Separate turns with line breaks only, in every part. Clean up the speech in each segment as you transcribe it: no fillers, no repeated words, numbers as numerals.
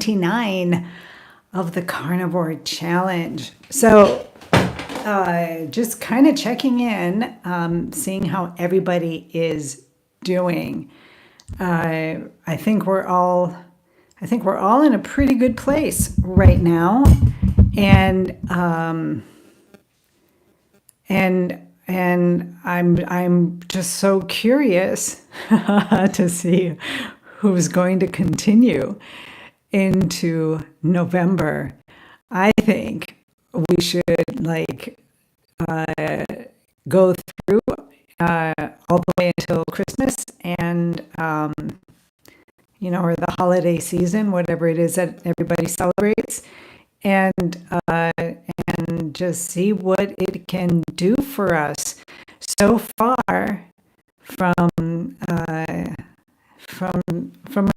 29 of the Carnivore Challenge. So just kind of checking in, seeing how everybody is doing. I think we're all in a pretty good place right now, and I'm just so curious to see who's going to continue into November. I think we should go through all the way until Christmas and or the holiday season, whatever it is that everybody celebrates, and just see what it can do for us. So far, from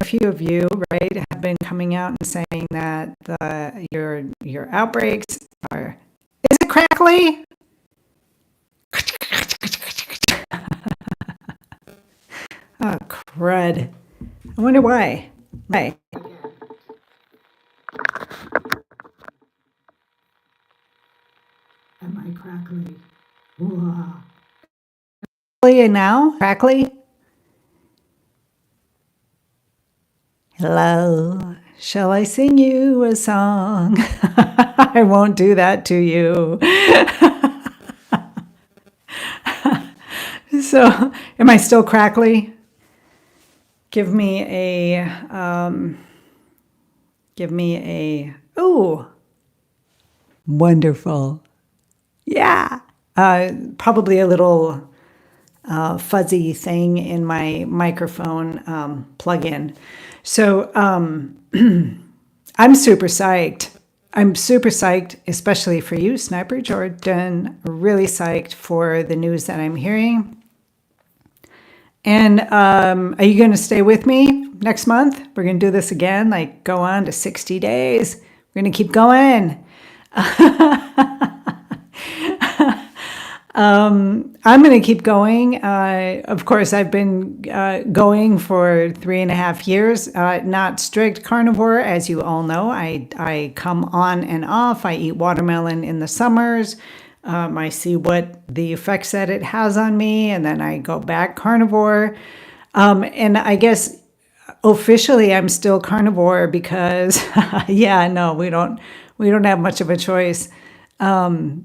a few of you, right, have been coming out and saying that your outbreaks are. Is it crackly? Oh, crud. I wonder why. Why? Am I crackly? Whoa. Crackly now? Crackly? Hello. Shall I sing you a song? I won't do that to you. So, am I still crackly? Give me a, oh, wonderful. Yeah. Probably a little fuzzy thing in my microphone plug-in. So I'm super psyched. I'm super psyched, especially for you, Sniper Jordan. Really psyched for the news that I'm hearing. And are you going to stay with me next month? We're going to do this again, go on to 60 days. We're going to keep going. I'm going to keep going. Of course, I've been going for 3.5 years, not strict carnivore, as you all know. I come on and off. I eat watermelon in the summers. I see what the effects that it has on me, and then I go back carnivore. And I guess officially I'm still carnivore because, yeah, no, we don't have much of a choice. Well,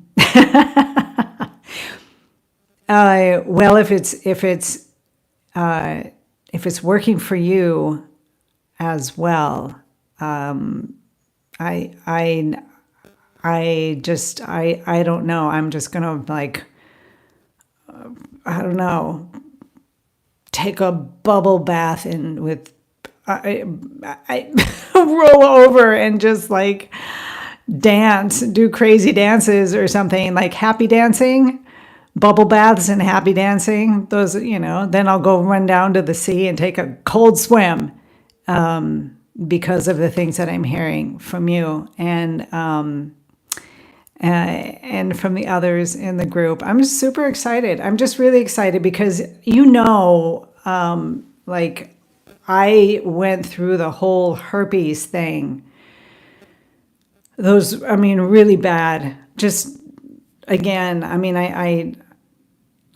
if it's working for you as well, I don't know. I'm just gonna I don't know, take a bubble bath I roll over and just dance, do crazy dances or something, like happy dancing. Bubble baths and happy dancing, those, then I'll go run down to the sea and take a cold swim because of the things that I'm hearing from you and from the others in the group. I'm just super excited. I'm just really excited because, I went through the whole herpes thing. Those, really bad. Just, again,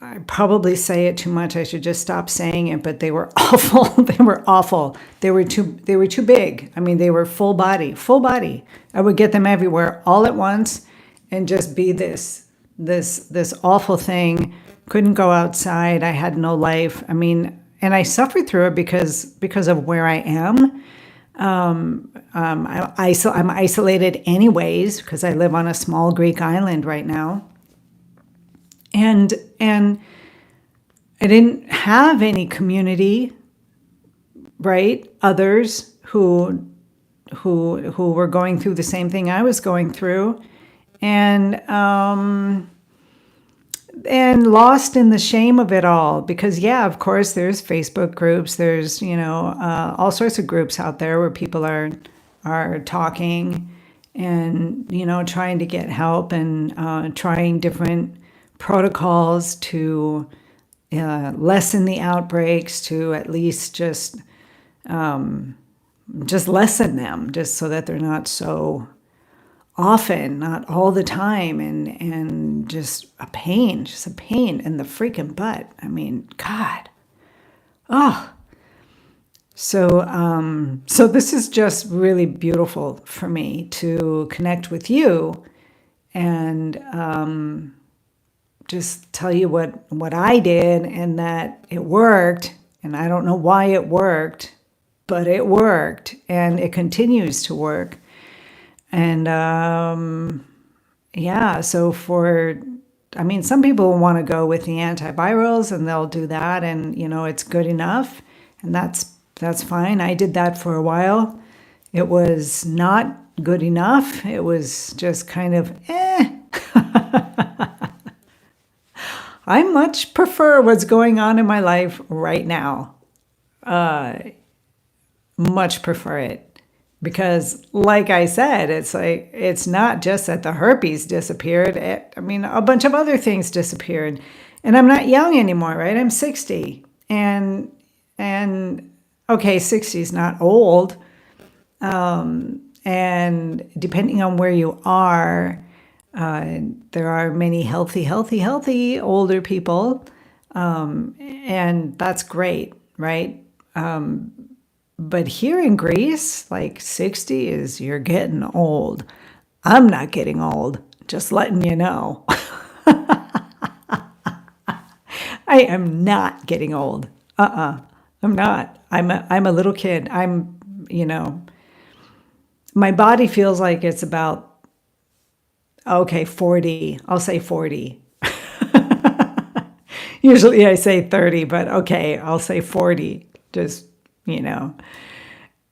I probably say it too much. I should just stop saying it, but they were awful. They were awful. They were too big. They were full body. I would get them everywhere all at once and just be this awful thing. Couldn't go outside. I had no life. And I suffered through it because of where I am. I'm isolated anyways because I live on a small Greek island right now. And I didn't have any community, right? Others who were going through the same thing I was going through, and lost in the shame of it all. Because yeah, of course, there's Facebook groups, there's all sorts of groups out there where people are talking and trying to get help and trying different protocols to lessen the outbreaks, to at least just just lessen them, just so that they're not so often, not all the time, and just a pain in the freaking butt. I mean, God. Oh. So this is just really beautiful for me to connect with you and just tell you what I did and that it worked. And I don't know why it worked, but it worked and it continues to work. And yeah, so some people want to go with the antivirals and they'll do that and, it's good enough. And that's fine. I did that for a while. It was not good enough. It was just kind of, I much prefer what's going on in my life right now. Much prefer it. Because like I said, it's not just that the herpes disappeared. A bunch of other things disappeared. And I'm not young anymore, right? I'm 60. And okay, 60 is not old. And depending on where you are, there are many healthy older people. And that's great, right? But here in Greece, like 60 is you're getting old. I'm not getting old, just letting you know. I am not getting old. I'm not. I'm a little kid. My body feels like it's about, 40. I'll say 40. Usually I say 30, but okay, I'll say 40. Just,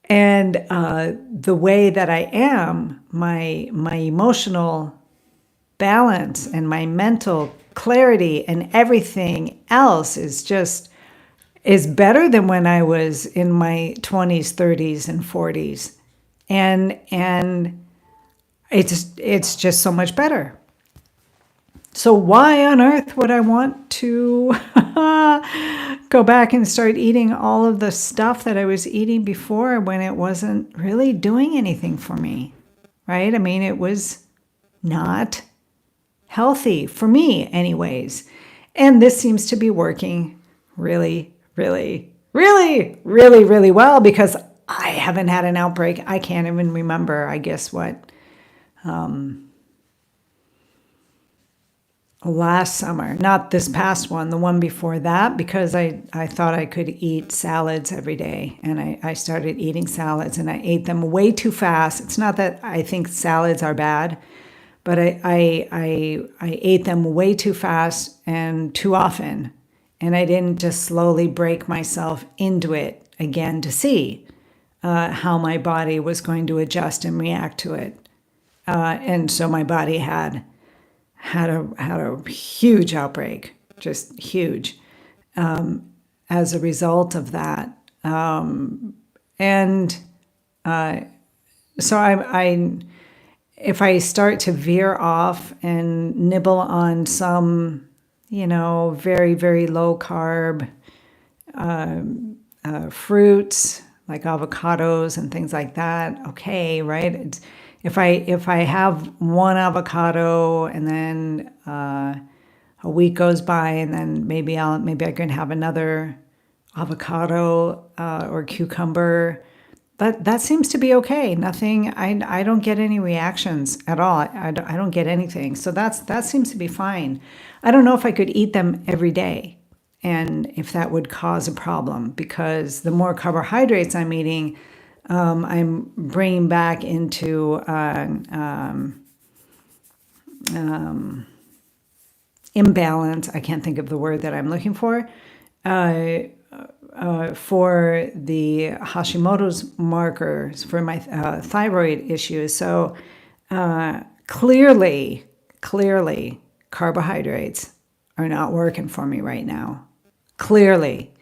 And the way that I am, my emotional balance and my mental clarity and everything else is better than when I was in my 20s, 30s, and 40s. And it's just so much better. So why on earth would I want to go back and start eating all of the stuff that I was eating before when it wasn't really doing anything for me, right? It was not healthy for me anyways. And this seems to be working really, really, really, really, really well because I haven't had an outbreak. I can't even remember, I guess what, last summer, not this past one, the one before that, because I thought I could eat salads every day. And I started eating salads and I ate them way too fast. It's not that I think salads are bad, but I ate them way too fast and too often. And I didn't just slowly break myself into it again to see how my body was going to adjust and react to it. And so my body had a huge outbreak, just huge, as a result of that. So if I start to veer off and nibble on some, very, very low carb fruits like avocados and things like that, okay, right? If I have one avocado and then a week goes by and then maybe I can have another avocado or cucumber, that seems to be okay. Nothing. I don't get any reactions at all. I don't get anything. So that seems to be fine. I don't know if I could eat them every day, and if that would cause a problem because the more carbohydrates I'm eating, I'm bringing back into imbalance. I can't think of the word that I'm looking for the Hashimoto's markers for my thyroid issues. So clearly, carbohydrates are not working for me right now. Clearly.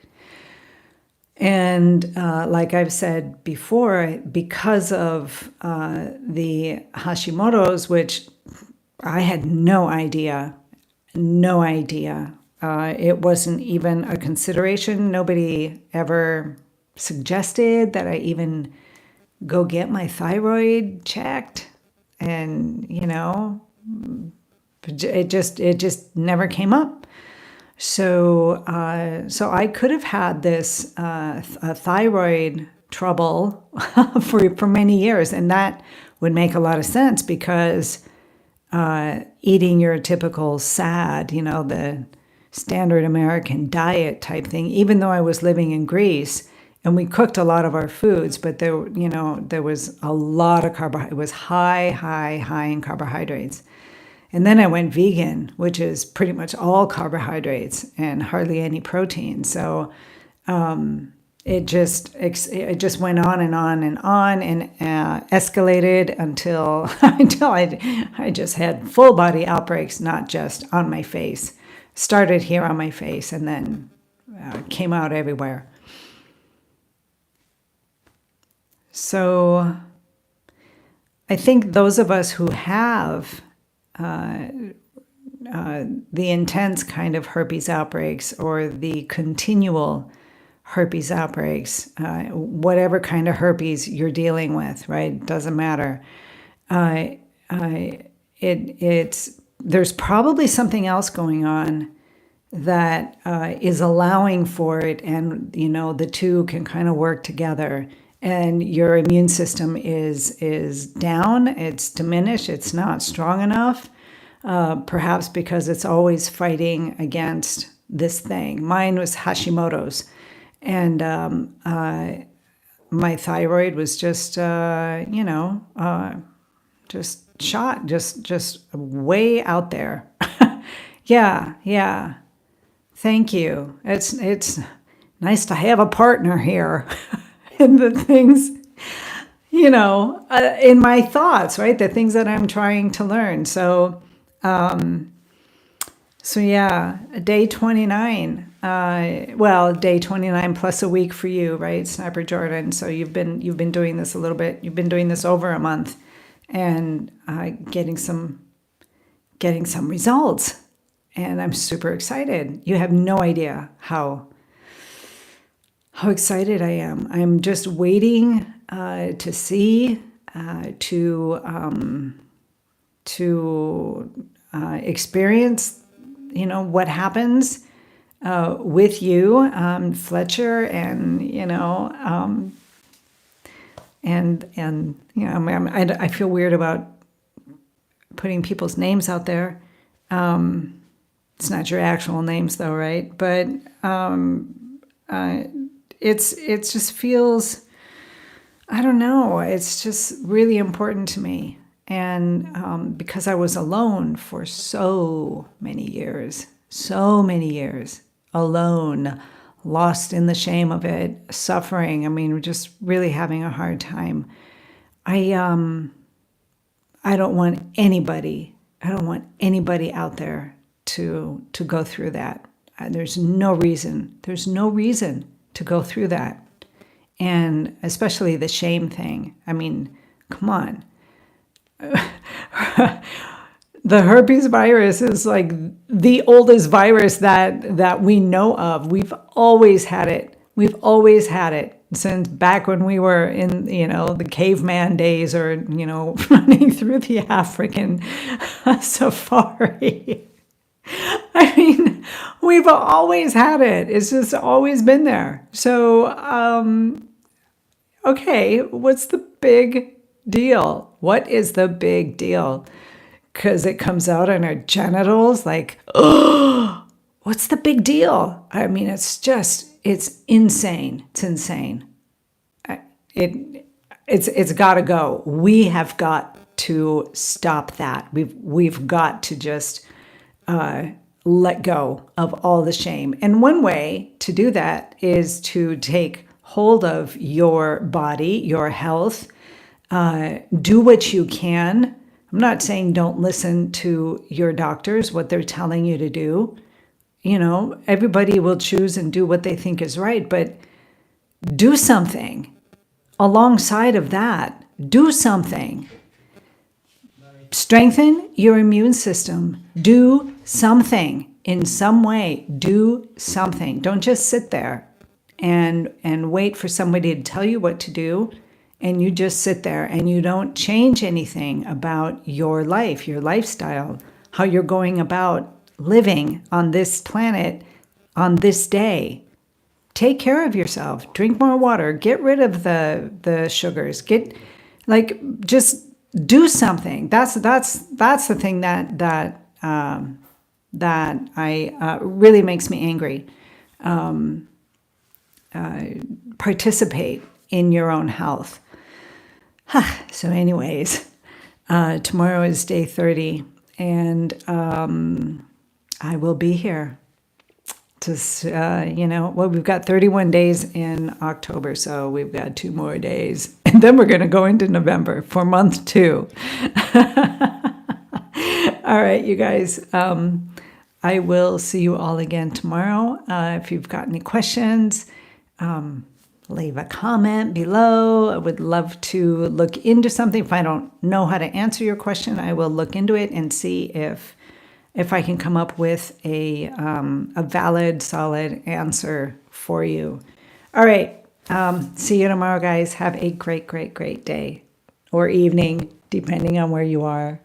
And like I've said before, because of the Hashimoto's, which I had no idea. It wasn't even a consideration. Nobody ever suggested that I even go get my thyroid checked, and it just never came up. So I could have had this thyroid trouble for many years, and that would make a lot of sense because eating your typical SAD, the standard American diet type thing, even though I was living in Greece and we cooked a lot of our foods, but there was a lot of carbohydrates. It was high in carbohydrates. And then I went vegan, which is pretty much all carbohydrates and hardly any protein. So it just went on and on and on, and escalated until I just had full body outbreaks, not just on my face. Started here on my face and then came out everywhere. So I think those of us who have the intense kind of herpes outbreaks or the continual herpes outbreaks, whatever kind of herpes you're dealing with, right? Doesn't matter. There's probably something else going on that is allowing for it, and the two can kind of work together. And your immune system is down, it's diminished, it's not strong enough, perhaps because it's always fighting against this thing. Mine was Hashimoto's, and my thyroid was just, just shot, just way out there. Yeah. Thank you. It's nice to have a partner here. In the things, in my thoughts, right? The things that I'm trying to learn. So yeah, day 29. Day 29 plus a week for you, right, Sniper Jordan? So you've been doing this a little bit. You've been doing this over a month, and getting some results, and I'm super excited. You have no idea how excited I am. I'm just waiting to see, to experience, what happens with you, Fletcher, and I feel weird about putting people's names out there. It's not your actual names, though, right? But it just feels, I don't know, it's just really important to me. And because I was alone for so many years, alone, lost in the shame of it, suffering. I mean, just really having a hard time. I don't want anybody out there to go through that. There's no reason to go through that. And especially the shame thing. I mean, come on. The herpes virus is like the oldest virus that we know of. We've always had it. Since back when we were in, the caveman days, or, running through the African safari. I mean, we've always had it. It's just always been there. So, okay, what's the big deal? What is the big deal? Because it comes out on our genitals, like, oh, what's the big deal? I mean, it's insane. It's insane. It's got to go. We have got to stop that. We've got to just let go of all the shame. And one way to do that is to take hold of your body, your health, do what you can. I'm not saying don't listen to your doctors, what they're telling you to do. Everybody will choose and do what they think is right, but do something alongside of that. Do something. Strengthen your immune system. Do something in some way. Do something. Don't just sit there and wait for somebody to tell you what to do and you just sit there and you don't change anything about your life, your lifestyle, how you're going about living on this planet on this day, take care of yourself, drink more water, get rid of the sugars, just do something. That's the thing that I really makes me angry. Participate in your own health. So anyways, tomorrow is day 30, and I will be here. Just, we've got 31 days in October, so we've got 2 more days. And then we're going to go into November for month 2. All right, you guys. I will see you all again tomorrow. If you've got any questions, leave a comment below. I would love to look into something. If I don't know how to answer your question, I will look into it and see if I can come up with a valid, solid answer for you. All right. See you tomorrow, guys. Have a great, great, great day or evening, depending on where you are.